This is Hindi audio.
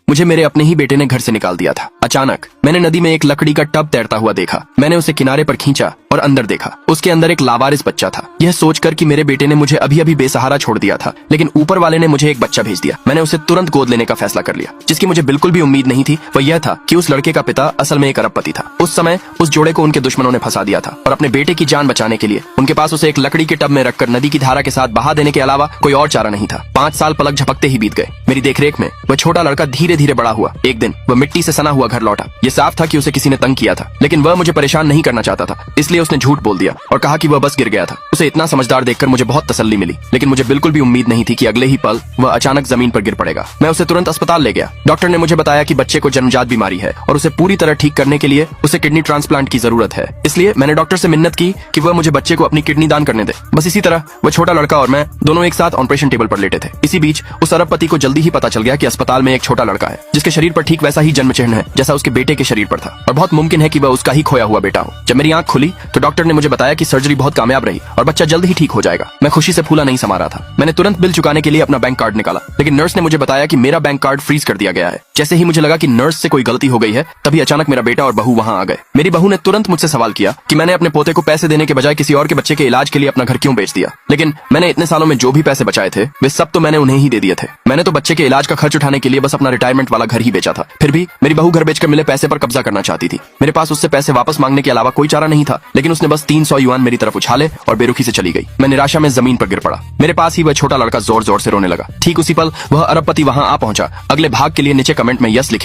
मुझे मेरे अपने ही बेटे ने घर से निकाल दिया था। अचानक मैंने नदी में एक लकड़ी का टब तैरता हुआ देखा। मैंने उसे किनारे पर खींचा और अंदर देखा। उसके अंदर एक लावारिस बच्चा था। यह सोचकर कि मेरे बेटे ने मुझे अभी अभी बेसहारा छोड़ दिया था, लेकिन ऊपर वाले ने मुझे एक बच्चा भेज दिया। मैंने उसे तुरंत गोद लेने का फैसला कर लिया। जिसकी मुझे बिल्कुल भी उम्मीद नहीं थी वह यह था कि उस लड़के का पिता असल में एक अरबपति था। उस समय उस जोड़े को उनके दुश्मनों ने फंसा दिया था और अपने बेटे की जान बचाने के लिए उनके पास उसे एक लकड़ी के टब में रखकर नदी की धारा के साथ बहा देने के अलावा कोई और चारा नहीं था। 5 साल पलक झपकते ही बीत गए। मेरी देखरेख में वह छोटा लड़का धीरे धीरे बड़ा हुआ। एक दिन वह मिट्टी से सना हुआ घर लौटा। ये साफ था कि उसे किसी ने तंग किया था, लेकिन वह मुझे परेशान नहीं करना चाहता था, इसलिए उसने झूठ बोल दिया और कहा कि वह बस गिर गया था। उसे इतना समझदार देखकर मुझे बहुत तसल्ली मिली, लेकिन मुझे बिल्कुल भी उम्मीद नहीं थी कि अगले ही पल वह अचानक जमीन पर गिर पड़ेगा। मैं उसे तुरंत अस्पताल ले गया। डॉक्टर ने मुझे बताया कि बच्चे को जन्मजात बीमारी है और उसे पूरी तरह ठीक करने के लिए उसे किडनी ट्रांसप्लांट की जरूरत है। इसलिए मैंने डॉक्टर से मिन्नत की कि वह मुझे बच्चे को अपनी किडनी दान करने दे। बस इसी तरह वह छोटा लड़का और मैं दोनों एक साथ ऑपरेशन टेबल पर लेटे थे। इसी बीच उस अरबपति को जल्दी ही पता चल गया कि अस्पताल में एक छोटा लड़का है जिसके शरीर पर ठीक वैसा ही जन्म चिन्ह है जैसा उसके बेटे के शरीर पर था, और बहुत मुमकिन है कि वह उसका ही खोया हुआ बेटा हो। जब मेरी आंख खुली तो डॉक्टर ने मुझे बताया कि सर्जरी बहुत कामयाब रही और बच्चा जल्द ही ठीक हो जाएगा। मैं खुशी से फूला नहीं समा रहा था। मैंने तुरंत बिल चुकाने के लिए अपना बैंक कार्ड निकाला, लेकिन नर्स ने मुझे बताया कि मेरा बैंक कार्ड फ्रीज कर दिया गया है। जैसे ही मुझे लगा कि नर्स से कोई गलती हो गई है, तभी अचानक मेरा बेटा और बहू वहां आ गए। मेरी बहू ने तुरंत मुझसे सवाल किया कि मैंने अपने पोते को पैसे देने के बजाय किसी और के बच्चे के इलाज के लिए अपना घर क्यों बेच दिया। लेकिन मैंने इतने सालों में जो भी पैसे बचाए थे वे सब तो मैंने उन्हें ही दे दिए थे। मैंने तो बच्चे के इलाज का खर्च उठाने के लिए बस अपना रिटायरमेंट वाला घर ही बेचा था। फिर भी मेरी बहू घर बेचकर मिले पैसे पर कब्जा करना चाहती थी। मेरे पास उससे पैसे वापस मांगने के अलावा कोई चारा नहीं था, लेकिन उसने बस 300 युआन मेरी तरफ उछाले और बेरुखी से चली गई। मैं निराशा में जमीन पर गिर पड़ा। मेरे पास ही वह छोटा लड़का जोर जोर से रोने लगा। ठीक उसी पल वह अरबपति वहां आ पहुंचा। अगले भाग के लिए नीचे कमेंट में यस लिखे।